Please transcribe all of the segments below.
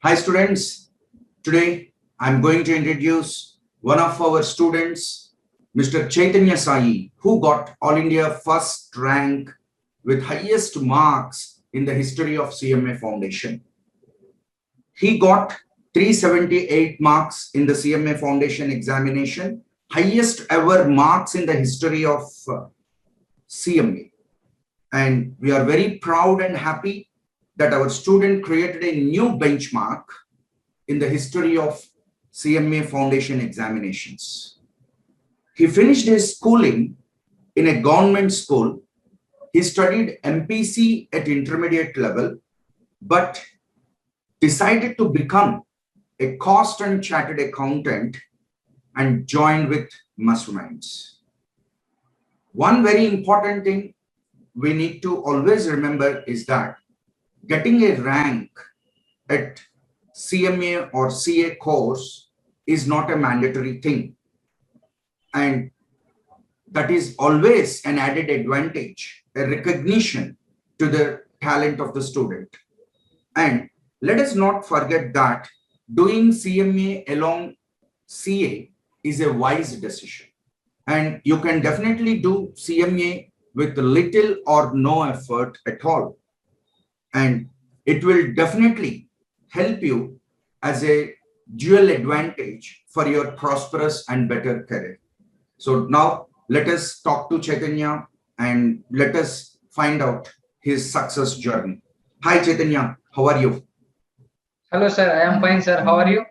Hi students, today I'm going to introduce one of our students, Mr. Chaitanya Sai, who got All India first rank with highest marks in the history of CMA Foundation. He got 378 marks in the CMA Foundation examination, highest ever marks in the history of CMA. And we are very proud and happy that our student created a new benchmark in the history of CMA Foundation examinations. He finished his schooling in a government school. He studied MPC at intermediate level, but decided to become a cost and chartered accountant and joined with Masterminds. One very important thing we need to always remember is that getting a rank at CMA or CA course is not a mandatory thing. And that is always an added advantage, a recognition to the talent of the student. And let us not forget that doing CMA along CA is a wise decision. And you can definitely do CMA with little or no effort at all. And it will definitely help you as a dual advantage for your prosperous and better career. So now let us talk to Chaitanya and let us find out his success journey. Hi Chaitanya, how are you? Hello sir, I am fine sir. How are you?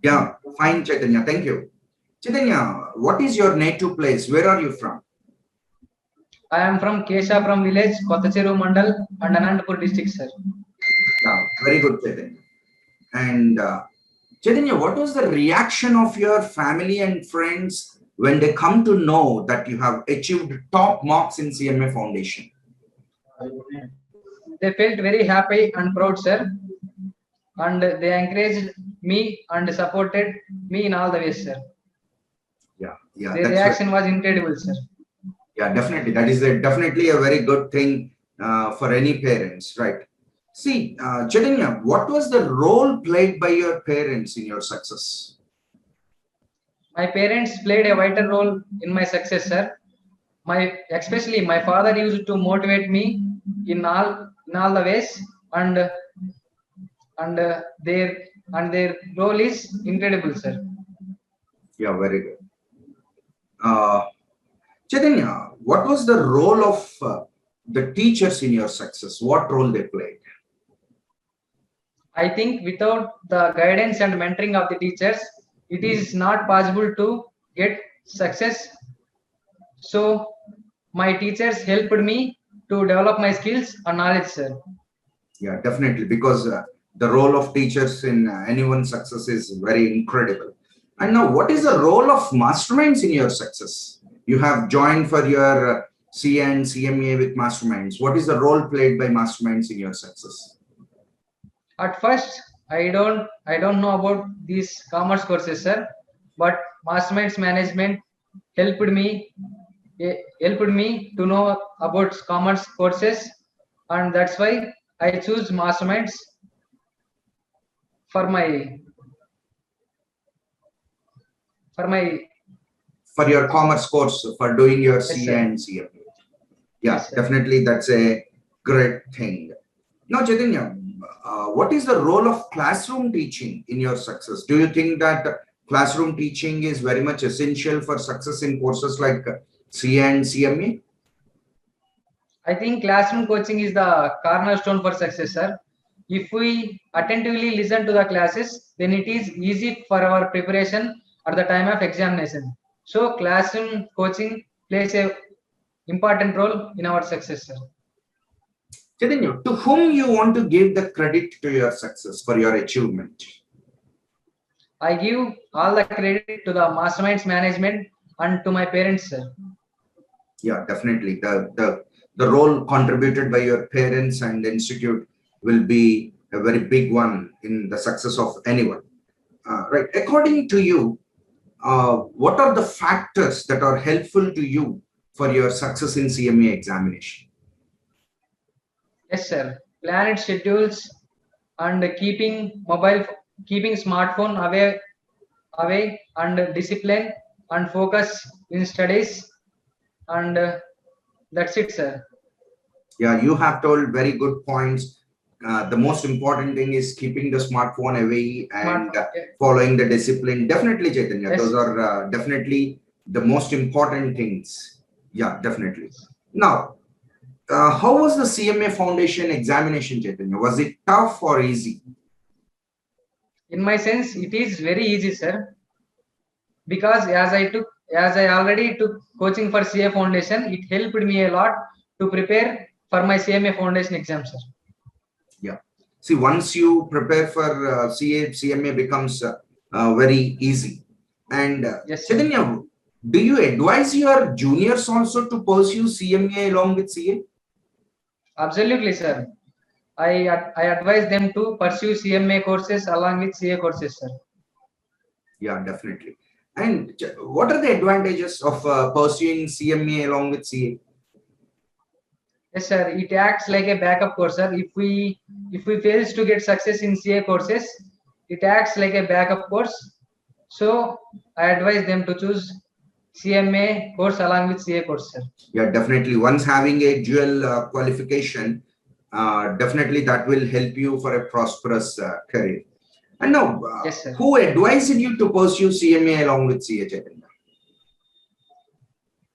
Yeah, fine Chaitanya, thank you. Chaitanya, what is your native place? Where are you from? I am from Keshapuram village, Kottacheru Mandal and Anantapur district sir. Yeah, very good Chaitanya. And Chaitanya, what was the reaction of your family and friends when they come to know that you have achieved top marks in CMA Foundation? They felt very happy and proud sir, and they encouraged me and supported me in all the ways sir. Yeah, Their reaction was incredible sir. Yeah, definitely. That is definitely a very good thing for any parents, right? See, Chaitanya, what was the role played by your parents in your success? My parents played a vital role in my success sir. Especially my father used to motivate me in all the ways, and their role is incredible sir. Yeah, very good. Chaitanya, what was the role of the teachers in your success? What role they played? I think without the guidance and mentoring of the teachers, it is not possible to get success. So my teachers helped me to develop my skills and knowledge sir. Yeah, definitely, because the role of teachers in anyone's success is very incredible. And now, what is the role of masterminds in your success? You have joined for your CA and CMA with masterminds. What is the role played by masterminds in your success? At first, I don't know about these commerce courses, sir, but Masterminds Management helped me to know about commerce courses, and that's why I choose Masterminds for my for your commerce course for doing your yes, CA sir. and CMA. Yeah, Yes, sir. definitely that's a great thing. Now, Chaitanya, what is the role of classroom teaching in your success? Do you think that classroom teaching is very much essential for success in courses like CA and CMA? I think classroom coaching is the cornerstone for success, sir. If we attentively listen to the classes, then it is easy for our preparation at the time of examination. So classroom coaching plays a important role in our success, sir. Chaitanya, to whom you want to give the credit to your success for your achievement? I give all the credit to the Masterminds Management and to my parents, sir. Yeah, definitely. The role contributed by your parents and the institute will be a very big one in the success of anyone. Right. According to you, what are the factors that are helpful to you for your success in CMA examination? Yes, sir. Planet schedules and keeping smartphone away and discipline and focus in studies and that's it, sir. Yeah, you have told very good points. The most important thing is keeping the smartphone away and Smartphone. following the discipline. Definitely, Chaitanya. Yes. Those are definitely the most important things. Yeah, definitely. Now, how was the CMA Foundation examination, Chaitanya? Was it tough or easy? In my sense, it is very easy, sir, because as I already took coaching for CA Foundation, it helped me a lot to prepare for my CMA Foundation exam, sir. Yeah. See, once you prepare for CMA becomes very easy. And Yes, sir. Chaitanya, do you advise your juniors also to pursue CMA along with CA? Absolutely, sir. I advise them to pursue CMA courses along with CA courses, sir. Yeah, definitely. And what are the advantages of pursuing CMA along with CA? Yes, sir. It acts like a backup course, sir. If we fails to get success in CA courses, it acts like a backup course. So I advise them to choose CMA course along with CA course, sir. Yeah, definitely. Once having a dual qualification, definitely that will help you for a prosperous career. And now, Yes, sir. who advised you to pursue CMA along with CA, Chaitanya?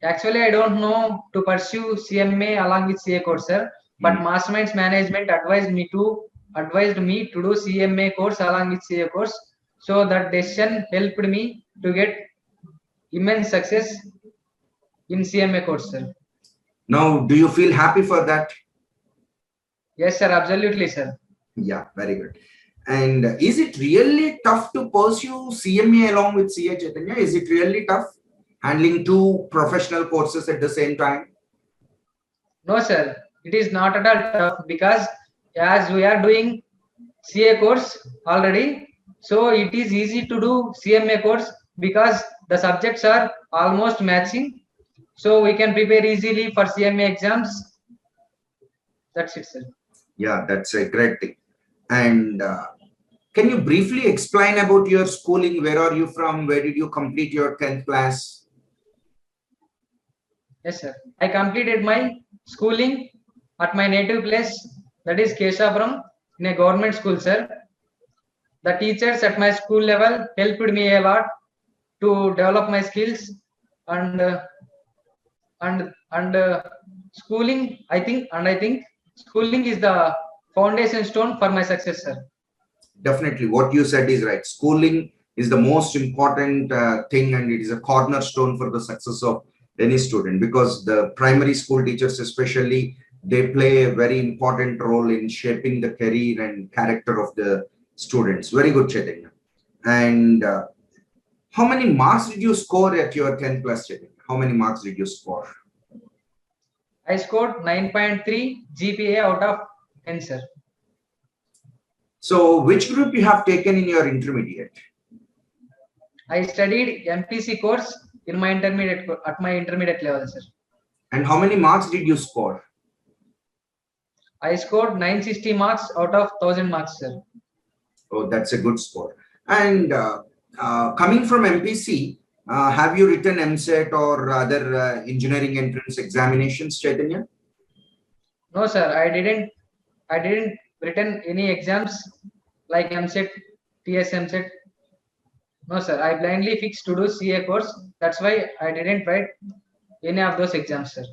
Actually, I don't know to pursue CMA along with CA course, sir. But Masterminds management advised me to do CMA course along with CA course. So that decision helped me to get immense success in CMA course, sir. Now, do you feel happy for that? Yes, sir. Absolutely, sir. Yeah, very good. And is it really tough to pursue CMA along with CA, Chaitanya? Is it really tough handling two professional courses at the same time? No, sir. It is not at all tough because as we are doing CA course already, so it is easy to do CMA course because the subjects are almost matching. So we can prepare easily for CMA exams. That's it, sir. Yeah, that's a great thing. And can you briefly explain about your schooling? Where are you from? Where did you complete your 10th class? Yes, sir. I completed my schooling at my native place, that is Keshapuram, in a government school, sir. The teachers at my school level helped me a lot to develop my skills and schooling. I think schooling is the foundation stone for my success, sir. Definitely, what you said is right. Schooling is the most important thing, and it is a cornerstone for the success of any student, because the primary school teachers especially, they play a very important role in shaping the career and character of the students. Very good, Chaitanya. And how many marks did you score at your 10th class, Chaitanya? How many marks did you score? I scored 9.3 GPA out of 10, sir. So which group you have taken in your intermediate? I studied MPC course in my intermediate level, sir. And how many marks did you score? I scored 960 marks out of 1000 marks, sir. Oh, that's a good score. And coming from MPC, have you written MSET or other engineering entrance examinations, Chaitanya? No, sir. I didn't written any exams like MSET, TSMSET. No, sir. I blindly fixed to do CA course. That's why I didn't write any of those exams, sir.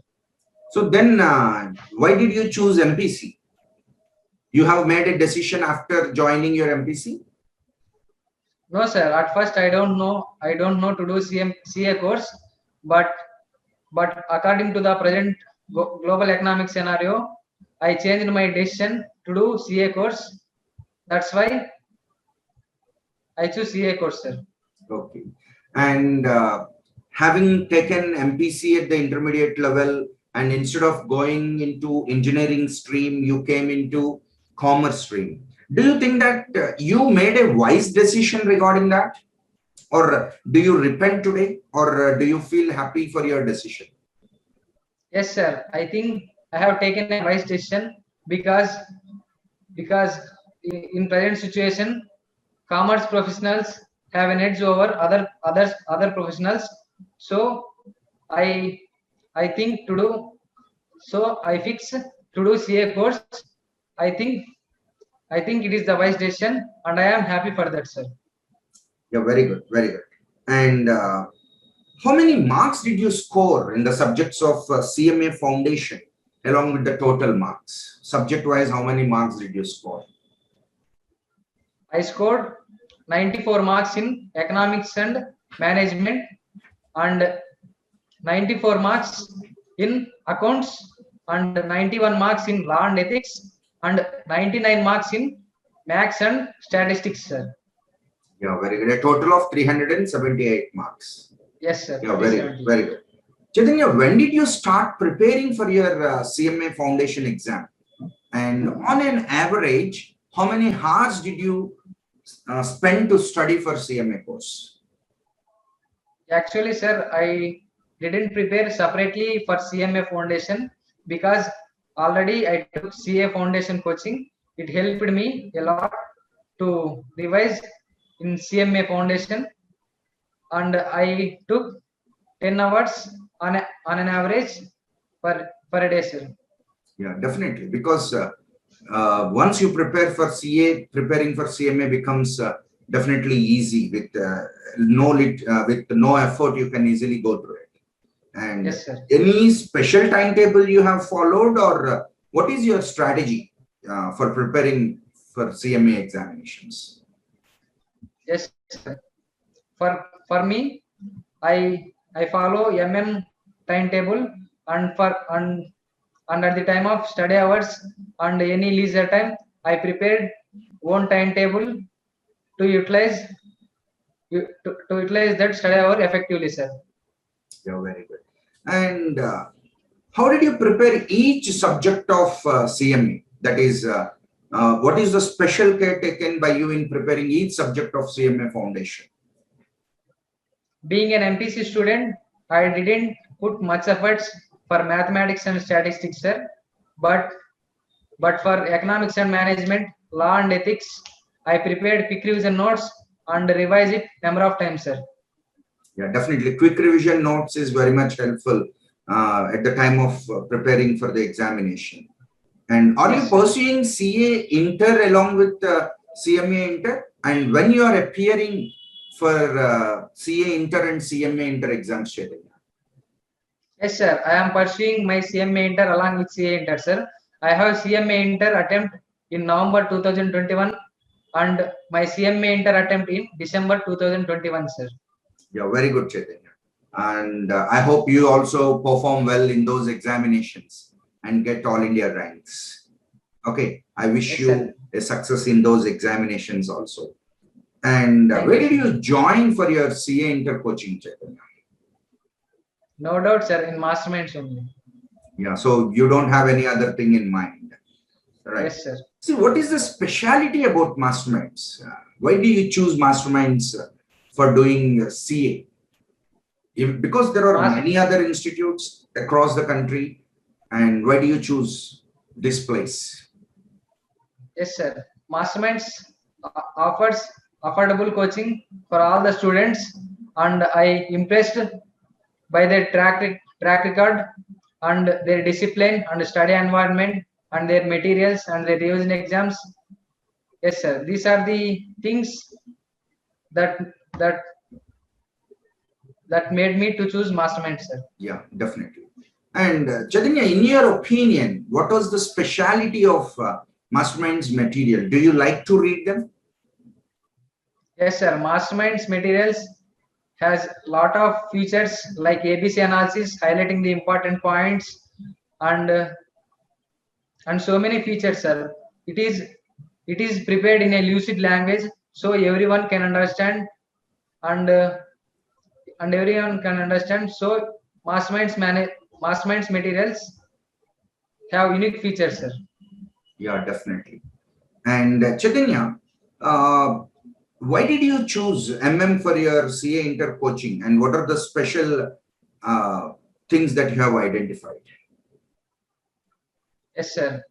So then, why did you choose MPC? You have made a decision after joining your MPC? No, sir. At first, I don't know. I don't know to do CA course, but according to the present global economic scenario, I changed my decision to do CA course. That's why I choose CA course, sir. Okay. And having taken MPC at the intermediate level, and instead of going into engineering stream, you came into commerce stream. Do you think that you made a wise decision regarding that? Or do you repent today? Or do you feel happy for your decision? Yes, sir. I think I have taken a wise decision because in present situation, commerce professionals have an edge over other professionals. So I think to do, so I fix to do CA course. I think it is the wise decision, and I am happy for that, sir. Yeah, very good, very good. And how many marks did you score in the subjects of CMA Foundation along with the total marks? Subject-wise, how many marks did you score? I scored 94 marks in economics and management, and 94 marks in accounts, and 91 marks in law and ethics, and 99 marks in maths and statistics, sir. Yeah, very good. A total of 378 marks. Yes, sir. Yeah, very good, very good. Chaitanya, when did you start preparing for your CMA Foundation exam? And on an average, how many hours did you spend to study for CMA course? Actually, sir, I didn't prepare separately for CMA Foundation because already I took CA Foundation coaching. It helped me a lot to revise in CMA Foundation, and I took 10 hours on an average per a day, sir. Yeah, definitely. Because once you prepare for CA, preparing for CMA becomes definitely easy with no effort. You can easily go through it. And yes, sir. Any special timetable you have followed, or what is your strategy for preparing for CMA examinations? Yes, sir. For me, I follow timetable, and at the time of study hours and any leisure time, I prepared one timetable to utilize that study hour effectively, sir. Yeah, very good. And how did you prepare each subject of CMA? That is, what is the special care taken by you in preparing each subject of CMA Foundation? Being an MPC student, I didn't put much efforts for mathematics and statistics, sir. But for economics and management, law and ethics, I prepared quick revision notes and revise it number of times, sir. Yeah, definitely. Quick revision notes is very much helpful at the time of preparing for the examination. And are you pursuing CA Inter along with CMA Inter? And when you are appearing for CA Inter and CMA Inter exams, Chaitanya? Yes, sir. I am pursuing my CMA Inter along with CA Inter, sir. I have CMA Inter attempt in November 2021 and my CMA Inter attempt in December 2021, sir. Yeah, very good, Chaitanya. And I hope you also perform well in those examinations and get all India ranks. Okay, I wish you a success in those examinations also. And where did you join for your CA Inter coaching, Chaitanya? No doubt, sir, in Masterminds only. Yeah, so you don't have any other thing in mind, right? Yes, sir. See, what is the speciality about Masterminds? Why do you choose Masterminds for doing CA? Because there are many other institutes across the country, and why do you choose this place? Yes, sir. Masterminds offers affordable coaching for all the students, and I impressed by their track record and their discipline and study environment and their materials and their revision exams. Yes, sir. These are the things that made me to choose Masterminds, sir. Yeah, definitely. And Chaitanya, in your opinion, what was the speciality of Masterminds material? Do you like to read them? Yes, sir. Masterminds materials has a lot of features like ABC analysis, highlighting the important points, and so many features, sir. It is prepared in a lucid language, so everyone can understand, and everyone can understand. So Masterminds materials have unique features, sir. Yeah, definitely. And Chaitanya, why did you choose for your CA Inter coaching, and what are the special things that you have identified? Yes, sir.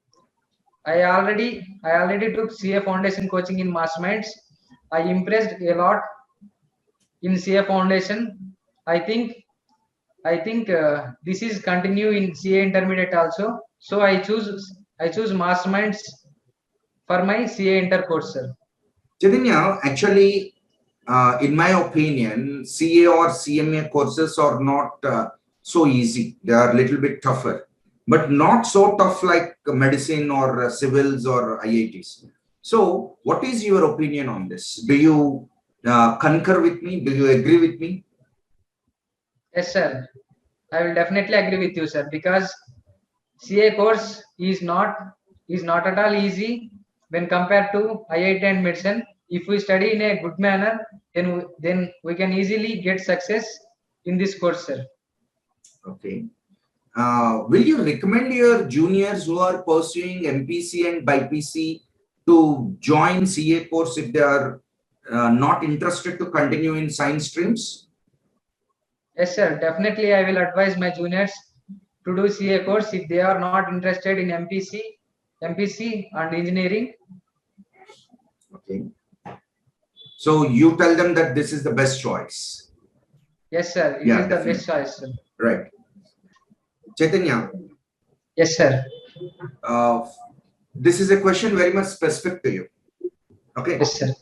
I already took CA Foundation coaching in Masterminds. I impressed a lot in CA Foundation. I think this is continue in CA Intermediate also. So I choose Masterminds for my CA Inter course, sir. Chaitanya, actually, in my opinion, CA or CMA courses are not so easy. They are a little bit tougher, but not so tough like medicine or civils or IITs. So, what is your opinion on this? Do you concur with me? Do you agree with me? Yes, sir. I will definitely agree with you, sir, because CA course is not at all easy when compared to IIT and medicine. If we study in a good manner, then we can easily get success in this course, sir. Okay. Will you recommend your juniors who are pursuing MPC and BIPC to join CA course if they are not interested to continue in science streams? Yes, sir. Definitely, I will advise my juniors to do CA course if they are not interested in MPC and engineering. Okay. So you tell them that this is the best choice. Yes, sir. It Yeah, is the definitely. best choice, sir. Right. Chaitanya, Yes, sir. this is a question very much specific to you. Okay. Yes, sir.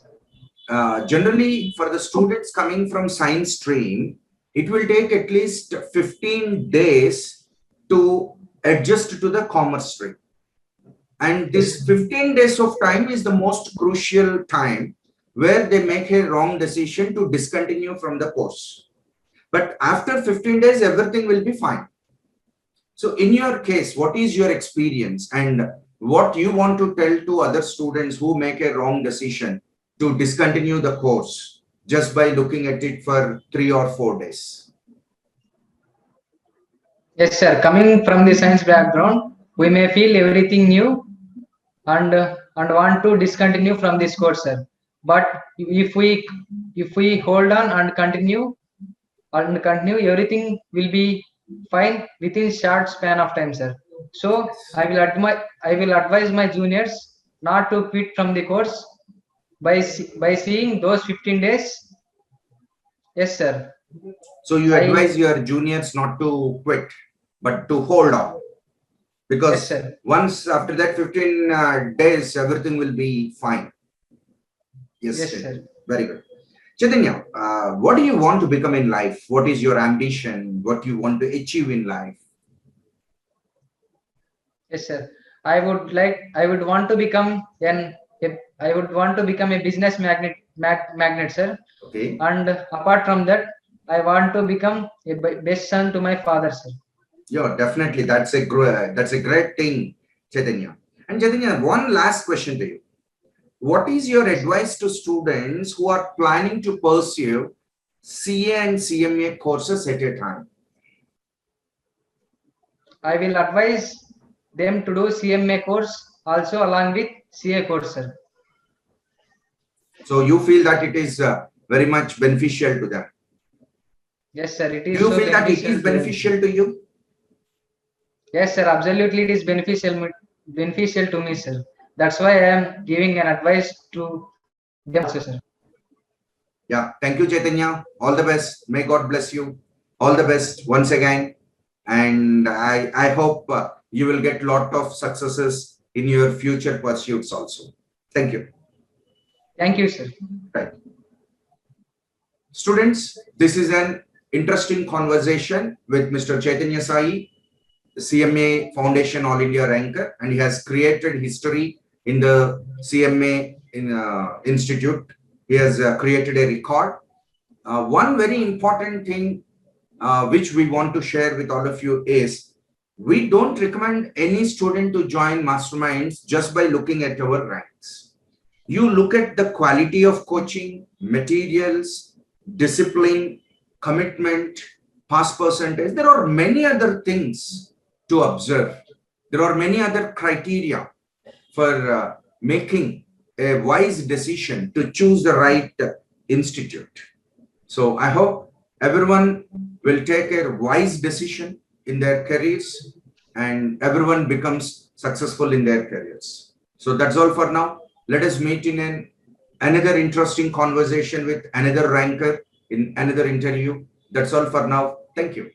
Generally, for the students coming from science stream, it will take at least 15 days to adjust to the commerce stream. And this 15 days of time is the most crucial time where they make a wrong decision to discontinue from the course. But after 15 days, everything will be fine. So in your case, what is your experience and what you want to tell to other students who make a wrong decision to discontinue the course just by looking at it for 3 or 4 days? Yes, sir. Coming from the science background, we may feel everything new and want to discontinue from this course, sir. But if we hold on and continue, everything will be fine within short span of time, sir. So I will advise my juniors not to quit from the course by seeing those 15 days. Yes, sir. So you I advise your juniors not to quit, but to hold on. Yes, Because sir. once after that 15 days, everything will be fine. Yes, Yes, Chaitanya. sir. Very good. Chaitanya, what do you want to become in life? What is your ambition? What you want to achieve in life? Yes, sir. I would want to become a business magnet, sir. Okay. And apart from that, I want to become a best son to my father, sir. Yeah, definitely. That's a great thing, Chaitanya. And Chaitanya, one last question to you. What is your Yes, sir. advice to students who are planning to pursue CA and CMA courses at a time? I will advise them to do CMA course also along with CA course, sir. So you feel that it is very much beneficial to them. Yes, sir. It Do is you so feel that it beneficial is to them. beneficial to you? Yes, sir. Absolutely, it is beneficial to me, sir. That's why I am giving an advice to them also, sir. Yeah. Thank you, Chaitanya. All the best. May God bless you. All the best once again. And I hope you will get lot of successes in your future pursuits also. Thank you. Thank you, sir. Right. Students, this is an interesting conversation with Mr. Chaitanya Sai, CMA Foundation All India ranker, and he has created history in the CMA Institute. He has created a record. One very important thing which we want to share with all of you is we don't recommend any student to join masterminds just by looking at our ranks. You look at the quality of coaching, materials, discipline, commitment, pass percentage. There are many other things to observe. There are many other criteria for making a wise decision to choose the right institute. So I hope everyone will take a wise decision in their careers and everyone becomes successful in their careers. So that's all for now. Let us meet in another interesting conversation with another ranker in another interview. That's all for now. Thank you.